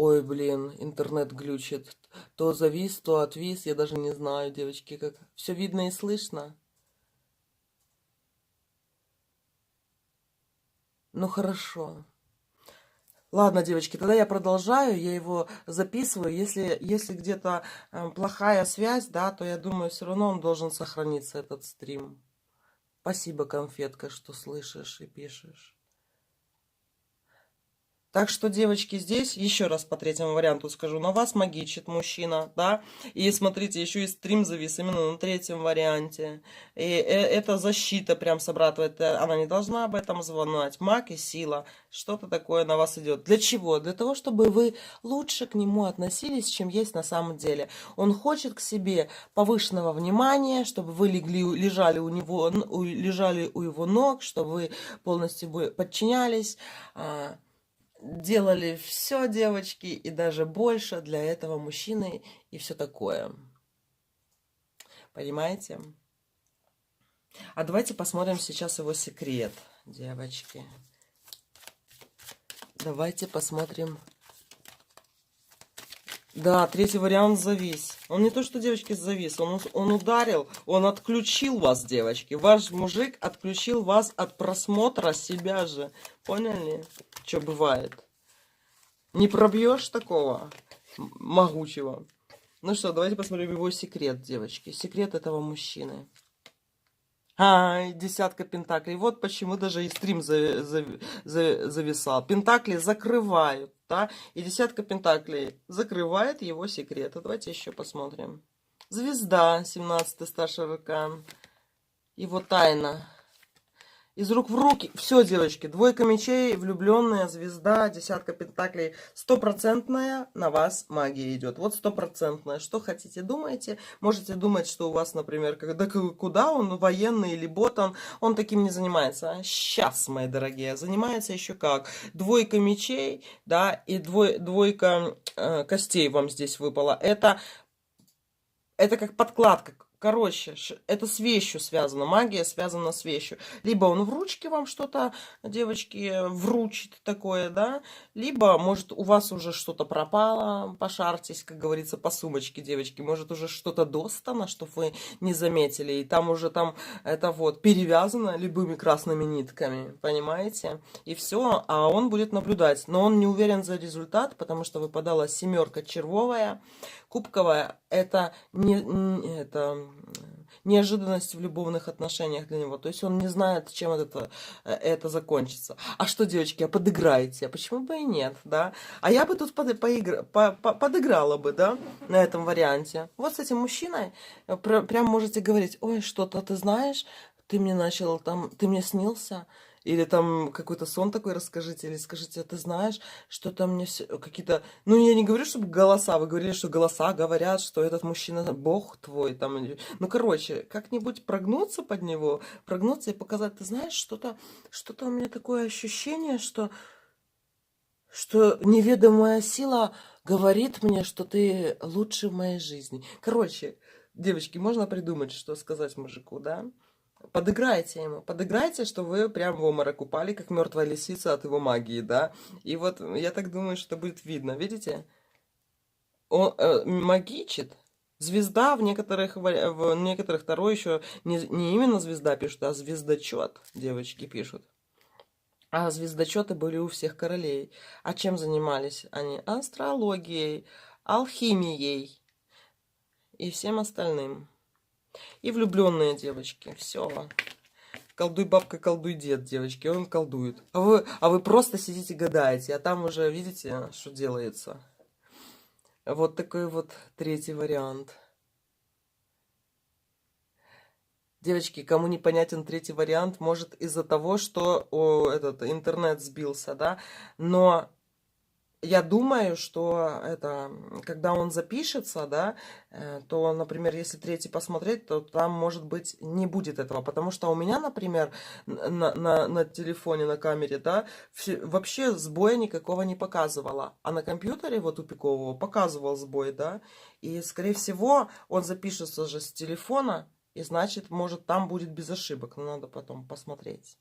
Ой, блин, интернет глючит. То завис, то отвис, я даже не знаю, девочки, как... Все видно и слышно? Ну, хорошо. Ладно, девочки, тогда я продолжаю, я его записываю. Если где-то плохая связь, да, то я думаю, все равно он должен сохраниться, этот стрим. Спасибо, конфетка, что слышишь и пишешь. Так что, девочки, здесь еще раз по третьему варианту скажу. На вас магичит мужчина, да? И смотрите, еще и стрим завис именно на третьем варианте. И это защита прям срабатывает. Она не должна об этом звонить. Маг и сила. Что-то такое на вас идет. Для чего? Для того, чтобы вы лучше к нему относились, чем есть на самом деле. Он хочет к себе повышенного внимания, чтобы вы лежали у него, лежали у его ног, чтобы вы полностью подчинялись. Делали все, девочки, и даже больше для этого мужчины и все такое. Понимаете? А давайте посмотрим сейчас его секрет, девочки. Давайте посмотрим. Да, третий вариант завис. Он не то, что, девочки, завис. Он ударил, он отключил вас, девочки. Ваш мужик отключил вас от просмотра себя же. Поняли? Что бывает? Не пробьешь такого могучего. Ну что, давайте посмотрим его секрет, девочки. Секрет этого мужчины. Ай, десятка пентаклей. Вот почему даже и стрим зависал. Пентакли закрывают, да? И десятка пентаклей закрывает его секрет. А давайте еще посмотрим. Звезда, 17-й старший аркан. Его тайна. Из рук в руки. Все, девочки. Двойка мечей, влюбленная, звезда, десятка пентаклей. Стопроцентная на вас магия идет. Вот стопроцентная. Что хотите, думаете. Можете думать, что у вас, например, куда он, военный или бот, он таким не занимается. Сейчас, мои дорогие, занимается еще как. Двойка мечей, да, и двойка костей вам здесь выпала. Это как подкладка. Короче, это с вещью связано. Магия связана с вещью. Либо он в ручке вам что-то, девочки, вручит такое, да. Либо, может, у вас уже что-то пропало. Пошарьтесь, как говорится, по сумочке, девочки. Может, уже что-то достано, чтобы вы не заметили. И там уже это вот перевязано любыми красными нитками. Понимаете? И все. А он будет наблюдать. Но он не уверен за результат, потому что выпадала семерка червовая. Кубковая – это неожиданность в любовных отношениях для него. То есть он не знает, чем это закончится. А что, девочки, а подыграете? А почему бы и нет, да? А я бы тут подыграла бы, да, на этом варианте. Вот с этим мужчиной прям можете говорить: ой, что-то ты знаешь, ты мне снился. Или там какой-то сон такой расскажите, или скажите: ты знаешь, что там мне какие-то... Ну, я не говорю, чтобы голоса, вы говорили, что голоса говорят, что этот мужчина Бог твой. Там... Ну, короче, как-нибудь прогнуться под него, прогнуться и показать: ты знаешь, что-то у меня такое ощущение, что неведомая сила говорит мне, что ты лучший в моей жизни. Короче, девочки, можно придумать, что сказать мужику, да? Подыграйте ему, подыграйте, что вы прям в обморок упали, как мертвая лисица от его магии, да? И вот я так думаю, что будет видно, видите? Он магичит. Звезда в некоторых Таро еще не именно звезда пишут, а звездочет девочки пишут. А звездочеты были у всех королей. А чем занимались они? Астрологией, алхимией и всем остальным. И влюбленные девочки. Все. Колдуй бабка, колдуй дед, девочки. Он колдует. А вы просто сидите гадаете. А там уже видите, что делается. Вот такой вот третий вариант. Девочки, кому непонятен третий вариант, может из-за того, что этот интернет сбился, да, но я думаю, что это, когда он запишется, да, то, например, если третий посмотреть, то там, может быть, не будет этого, потому что у меня, например, на телефоне, на камере, да, вообще сбоя никакого не показывало, а на компьютере, вот у Пикового, показывал сбой, да, и, скорее всего, он запишется же с телефона, и значит, может, там будет без ошибок, но надо потом посмотреть.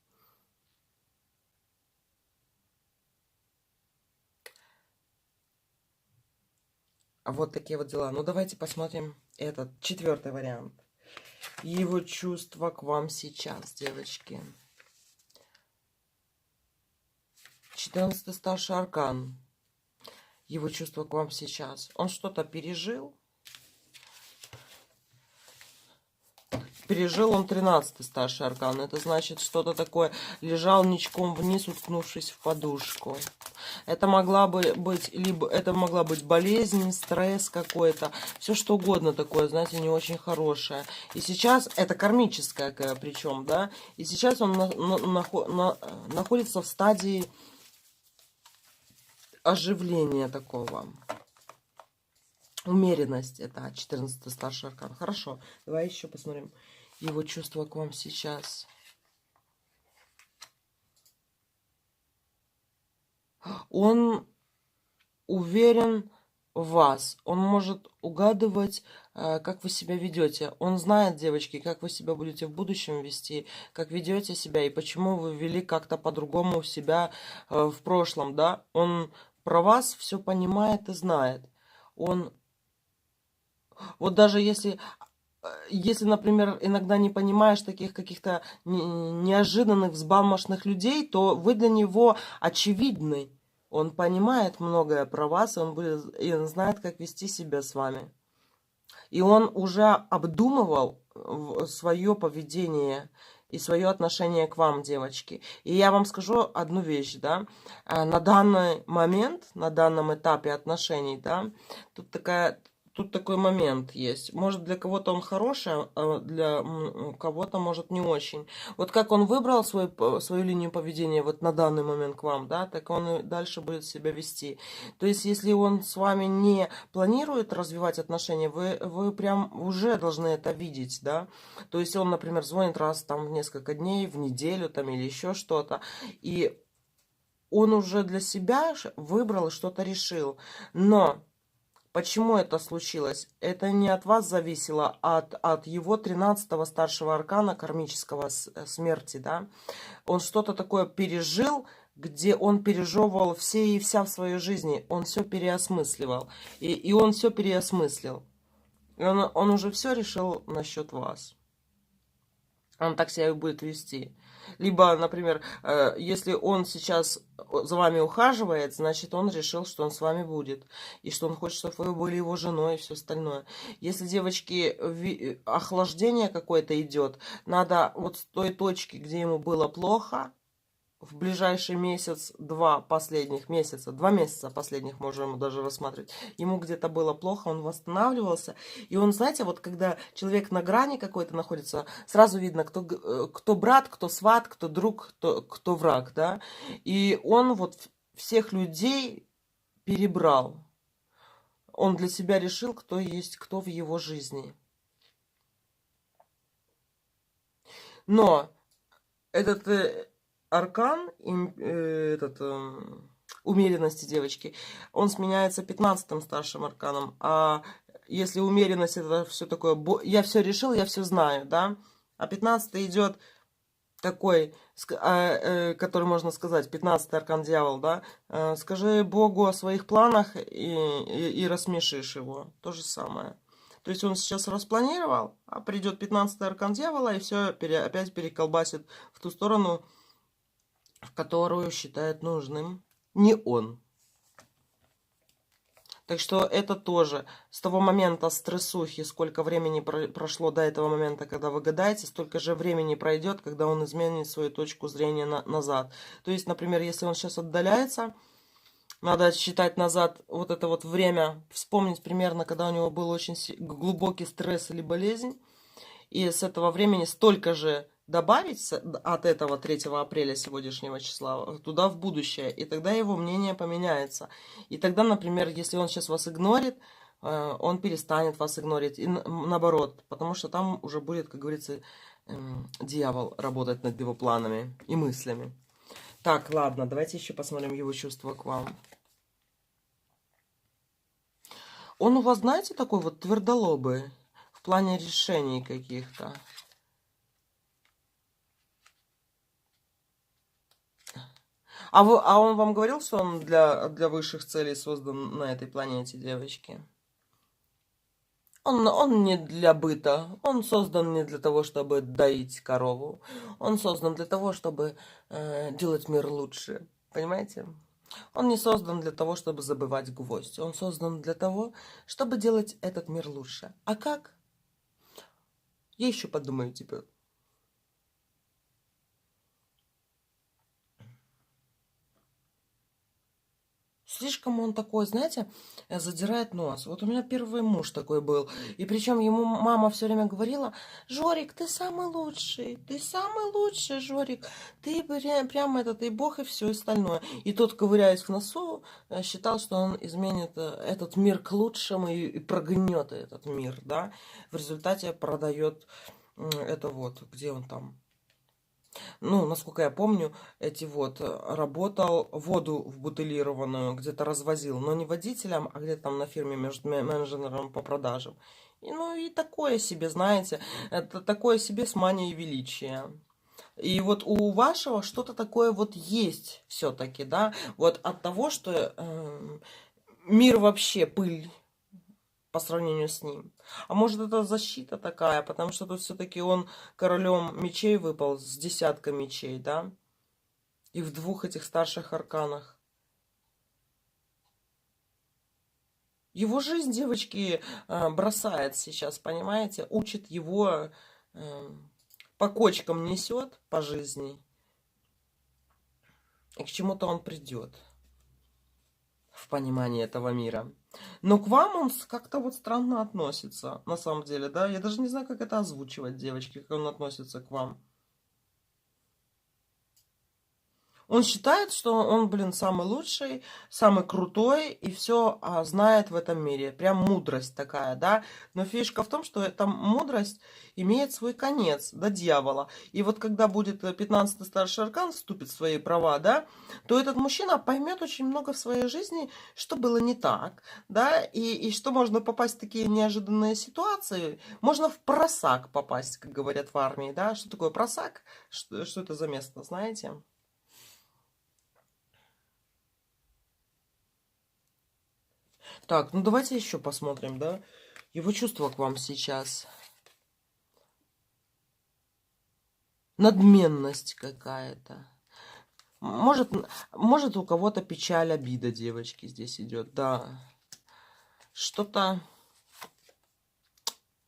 Вот такие вот дела. Ну, давайте посмотрим этот четвертый вариант. Его чувства к вам сейчас, девочки. 14-й старший аркан. Его чувства к вам сейчас. Он что-то пережил. Пережил он 13-й старший аркан. Это значит, что-то такое лежал ничком вниз, уткнувшись в подушку. Это могла быть, либо это могла быть болезнь, стресс какой-то, все что угодно такое, знаете, не очень хорошее. И сейчас, это кармическое причем, да, и сейчас он находится в стадии оживления такого. Умеренность, это 14-й старший аркан. Хорошо, давай еще посмотрим его чувства к вам сейчас. Он уверен в вас. Он может угадывать, как вы себя ведете. Он знает, девочки, как вы себя будете в будущем вести, как ведете себя и почему вы вели как-то по-другому себя в прошлом, да. Он про вас все понимает и знает. Он, вот даже если, например, иногда не понимаешь таких каких-то неожиданных, взбалмошных людей, то вы для него очевидны. Он понимает многое про вас, и он знает, как вести себя с вами. И он уже обдумывал свое поведение и свое отношение к вам, девочки. И я вам скажу одну вещь, да. На данный момент, на данном этапе отношений, да, тут такой момент есть. Может, для кого-то он хороший, а для кого-то, может, не очень. Вот как он выбрал свою линию поведения вот на данный момент к вам, да, так он и дальше будет себя вести. То есть, если он с вами не планирует развивать отношения, вы прям уже должны это видеть, да. То есть, он, например, звонит раз там в несколько дней, в неделю там или еще что-то, и он уже для себя выбрал, что-то решил. Но почему это случилось? Это не от вас зависело, а от его 13-го старшего аркана кармического смерти, да? Он что-то такое пережил, где он пережевывал все и вся в своей жизни. Он все переосмысливал. И он все переосмыслил. И он уже все решил насчет вас. Он так себя и будет вести. Либо, например, если он сейчас за вами ухаживает, значит, он решил, что он с вами будет. И что он хочет, чтобы вы были его женой и все остальное. Если, девочки, охлаждение какое-то идет, надо вот с той точки, где ему было плохо, в ближайший месяц-два последних месяца, 2 месяца последних можем даже рассматривать, ему где-то было плохо, он восстанавливался. И он, знаете, вот когда человек на грани какой-то находится, сразу видно, кто брат, кто сват, кто друг, кто враг, да. И он вот всех людей перебрал. Он для себя решил, кто есть кто в его жизни. Но этот аркан, умеренности, девочки. Он сменяется 15-м старшим арканом. А если умеренность это все такое, я все решил, я все знаю, да? А 15-й идет такой, который можно сказать, 15-й аркан дьявол, да? Скажи Богу о своих планах и рассмешишь его. То же самое. То есть он сейчас распланировал, а придет 15-й аркан дьявола и все опять переколбасит в ту сторону, в которую считает нужным не он. Так что это тоже с того момента стрессухи, сколько времени прошло до этого момента, когда вы гадаете, столько же времени пройдет, когда он изменит свою точку зрения назад. То есть, например, если он сейчас отдаляется, надо считать назад вот это вот время, вспомнить примерно, когда у него был очень глубокий стресс или болезнь, и с этого времени столько же добавить от этого 3 апреля сегодняшнего числа туда в будущее, и тогда его мнение поменяется. И тогда, например, если он сейчас вас игнорит, он перестанет вас игнорить, и наоборот, потому что там уже будет, как говорится, дьявол работать над его планами и мыслями. Так, ладно, давайте еще посмотрим его чувства к вам. Он у вас, знаете, такой вот твердолобый в плане решений каких-то. А он вам говорил, что он для высших целей создан на этой планете, девочки? Он не для быта. Он создан не для того, чтобы доить корову. Он создан для того, чтобы делать мир лучше. Понимаете? Он не создан для того, чтобы забывать гвоздь. Он создан для того, чтобы делать этот мир лучше. А как? Я еще подумаю, типа... Слишком он такой, знаете, задирает нос. Вот у меня первый муж такой был. И причем ему мама все время говорила: Жорик, ты самый лучший, Жорик. Ты прямо ты бог и все остальное. И тот, ковыряясь в носу, считал, что он изменит этот мир к лучшему и прогнет этот мир, да. В результате продает это вот, где он там... Ну, насколько я помню, работал воду в бутылированную, где-то развозил, но не водителем, а где-то там на фирме между менеджером по продажам. И такое себе, знаете, это такое себе с манией величия. И вот у вашего что-то такое вот есть все-таки, да, вот от того, что мир вообще пыль по сравнению с ним. А может, это защита такая, потому что тут все-таки он королем мечей выпал с 10 мечей, да? И в 2 этих старших арканах. Его жизнь, девочки, бросает сейчас, понимаете? Учит его, по кочкам несет по жизни. И к чему-то он придет в понимании этого мира. Но к вам он как-то вот странно относится, на самом деле, да? Я даже не знаю, как это озвучивать, девочки, как он относится к вам. Он считает, что он, самый лучший, самый крутой и все знает в этом мире. Прям мудрость такая, да? Но фишка в том, что эта мудрость имеет свой конец, до дьявола. И вот когда будет 15-й старший аркан, вступит в свои права, да, то этот мужчина поймет очень много в своей жизни, что было не так, да, и что можно попасть в такие неожиданные ситуации. Можно в просак попасть, как говорят в армии, да? Что такое просак? Что это за место, знаете? Так, ну давайте еще посмотрим, да? Его чувства к вам сейчас. Надменность какая-то. Может у кого-то печаль, обида, девочки, здесь идет, да. Что-то...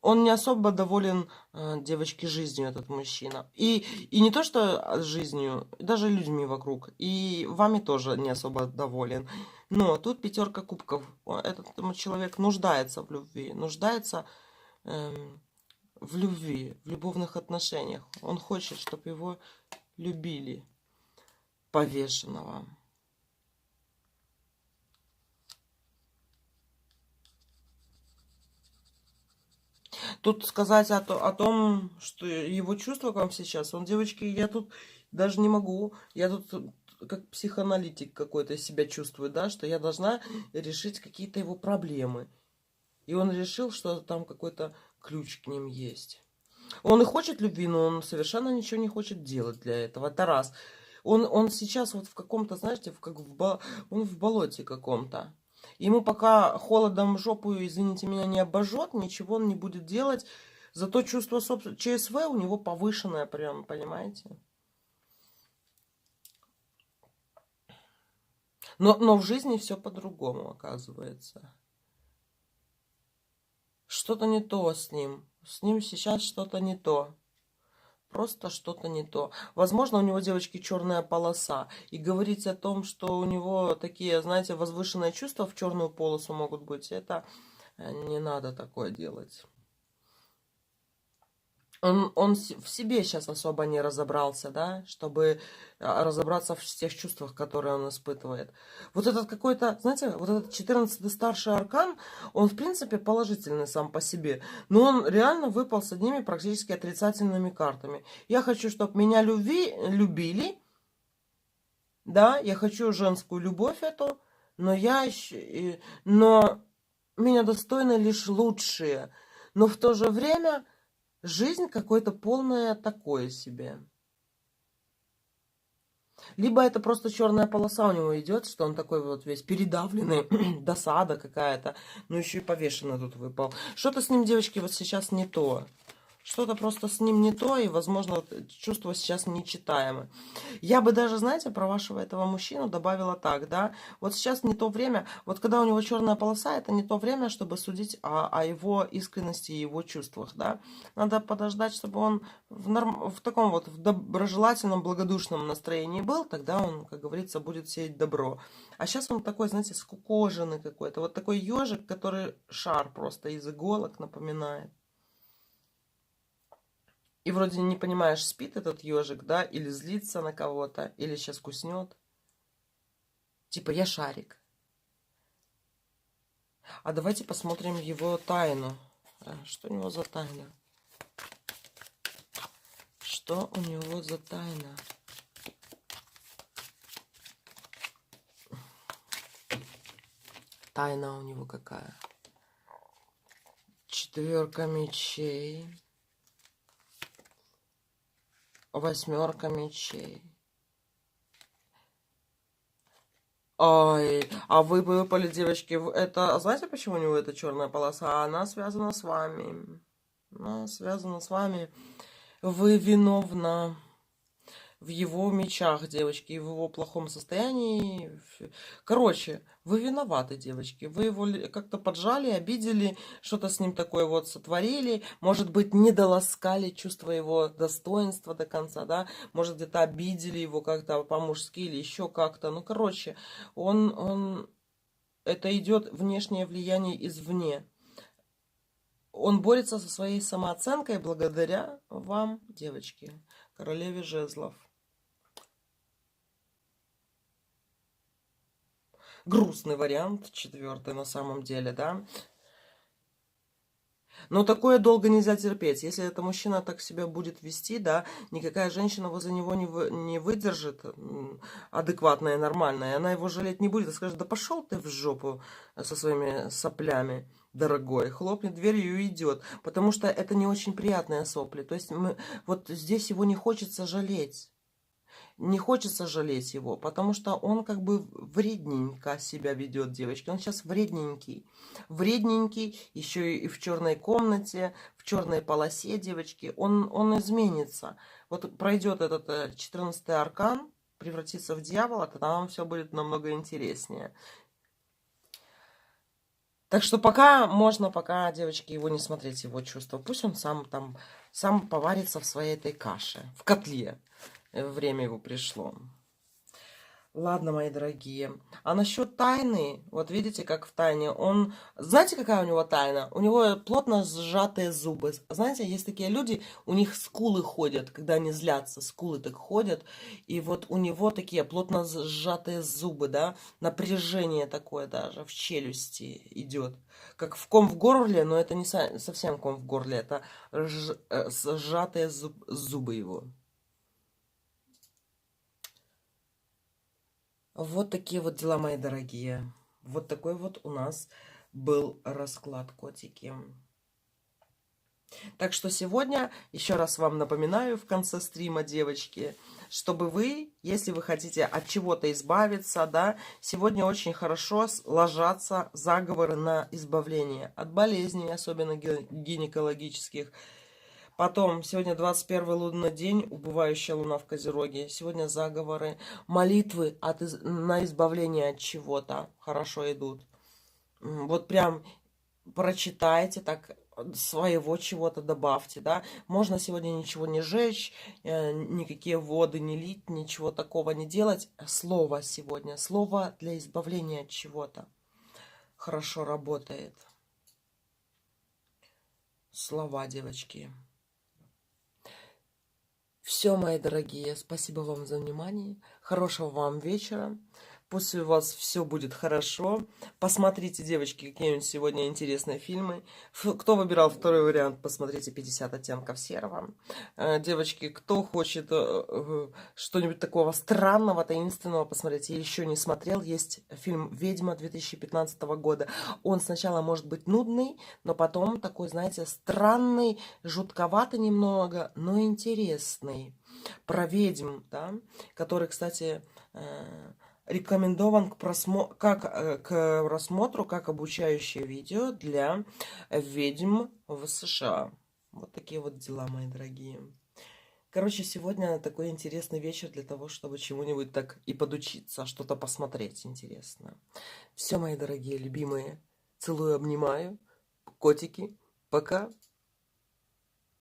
Он не особо доволен, девочки, жизнью, этот мужчина. И не то, что жизнью, даже людьми вокруг. И вами тоже не особо доволен. Но тут 5 кубков. Этот человек нуждается в любви. Нуждается в любви, в любовных отношениях. Он хочет, чтобы его любили. Повешенного. Тут сказать о том, что его чувства к вам сейчас, он, девочки, я тут даже не могу. Я тут как психоаналитик какой-то себя чувствует, да, что я должна решить какие-то его проблемы. И он решил, что там какой-то ключ к ним есть. Он и хочет любви, но он совершенно ничего не хочет делать для этого. Это раз. Он сейчас вот в каком-то, знаете, он в болоте каком-то. Ему пока холодом жопу, извините меня, не обожжет, ничего он не будет делать. Зато чувство ЧСВ у него повышенное прям, понимаете? Но в жизни все по-другому оказывается. Что-то не то с ним. С ним сейчас что-то не то. Просто что-то не то. Возможно, у него, девочки, черная полоса. И говорить о том, что у него такие, знаете, возвышенные чувства в черную полосу могут быть, это не надо такое делать. Он в себе сейчас особо не разобрался, да, чтобы разобраться в тех чувствах, которые он испытывает. Вот этот какой-то, знаете, вот этот 14-й старший аркан, он в принципе положительный сам по себе, но он реально выпал с одними практически отрицательными картами. Я хочу, чтобы меня любили, да, я хочу женскую любовь эту, но но меня достойны лишь лучшие. Но в то же время жизнь какое-то полное такое себе. Либо это просто черная полоса у него идет, что он такой вот весь передавленный, досада какая-то. Ну еще и повешенный тут выпал. Что-то с ним, девочки, вот сейчас не то. Что-то просто с ним не то, и, возможно, чувства сейчас нечитаемы. Я бы даже, знаете, про вашего этого мужчину добавила так, да. Вот сейчас не то время, вот когда у него черная полоса, это не то время, чтобы судить о его искренности и его чувствах, да. Надо подождать, чтобы он в таком вот в доброжелательном, благодушном настроении был, тогда он, как говорится, будет сеять добро. А сейчас он такой, знаете, скукоженный какой-то, вот такой ежик, который шар просто из иголок напоминает. И вроде не понимаешь, спит этот ежик, да, или злится на кого-то, или сейчас куснет. Типа, я шарик. А давайте посмотрим его тайну. Что у него за тайна? Что у него за тайна? Тайна у него какая? 4 мечей. 8 мечей. Ой, а вы выпали, девочки, это, знаете, почему у него эта черная полоса? Она связана с вами. Она связана с вами. Вы виновна в его мечах, девочки, и в его плохом состоянии. Короче, вы виноваты, девочки. Вы его как-то поджали, обидели, что-то с ним такое вот сотворили. Может быть, не доласкали чувство его достоинства до конца, да? Может, где-то обидели его как-то по-мужски или еще как-то. Ну, короче, это идет внешнее влияние извне. Он борется со своей самооценкой благодаря вам, девочки, королеве жезлов. Грустный вариант, 4 на самом деле, да. Но такое долго нельзя терпеть. Если это мужчина так себя будет вести, да, никакая женщина возле него не выдержит адекватная и нормальная. Она его жалеть не будет, а скажет, да пошел ты в жопу со своими соплями, дорогой. Хлопнет дверью и уйдет. Потому что это не очень приятные сопли. То есть вот здесь его не хочется жалеть. Не хочется жалеть его, потому что он как бы вредненько себя ведет, девочки. Он сейчас вредненький. Вредненький, еще и в черной комнате, в черной полосе, девочки. Он изменится. Вот пройдет этот 14-й аркан, превратится в дьявола, тогда вам все будет намного интереснее. Так что пока, девочки, его не смотреть, его чувства. Пусть он сам поварится в своей этой каше, в котле. Время его пришло. Ладно, мои дорогие. А насчет тайны, вот видите, как в тайне, знаете, какая у него тайна? У него плотно сжатые зубы. Знаете, есть такие люди, у них скулы ходят, когда они злятся, скулы так ходят. И вот у него такие плотно сжатые зубы, да, напряжение такое даже в челюсти идет. Как в ком в горле, но это не совсем ком в горле, это сжатые зубы его. Вот такие вот дела, мои дорогие. Вот такой вот у нас был расклад, котики. Так что сегодня, еще раз вам напоминаю в конце стрима, девочки, чтобы вы, если вы хотите от чего-то избавиться, да, сегодня очень хорошо ложатся заговоры на избавление от болезней, особенно гинекологических. Потом, сегодня 21 лунный день, убывающая луна в Козероге. Сегодня заговоры, молитвы на избавление от чего-то хорошо идут. Вот прям прочитайте так, своего чего-то добавьте, да. Можно сегодня ничего не жечь, никакие воды не лить, ничего такого не делать. Слово сегодня, слово для избавления от чего-то хорошо работает. Слова, девочки. Все, мои дорогие, спасибо вам за внимание. Хорошего вам вечера. Пусть у вас все будет хорошо. Посмотрите, девочки, какие-нибудь сегодня интересные фильмы. Кто выбирал второй вариант, посмотрите 50 оттенков серого. Девочки, кто хочет что-нибудь такого странного, таинственного посмотреть, я еще не смотрел, есть фильм «Ведьма» 2015 года. Он сначала может быть нудный, но потом такой, знаете, странный, жутковатый немного, но интересный. Про ведьм, да, который, кстати, рекомендован к просмотру как обучающее видео для ведьм в США. Вот такие вот дела, мои дорогие. Короче, сегодня такой интересный вечер для того, чтобы чему-нибудь так и подучиться, что-то посмотреть интересно. Все, мои дорогие, любимые, целую, обнимаю. Котики, пока.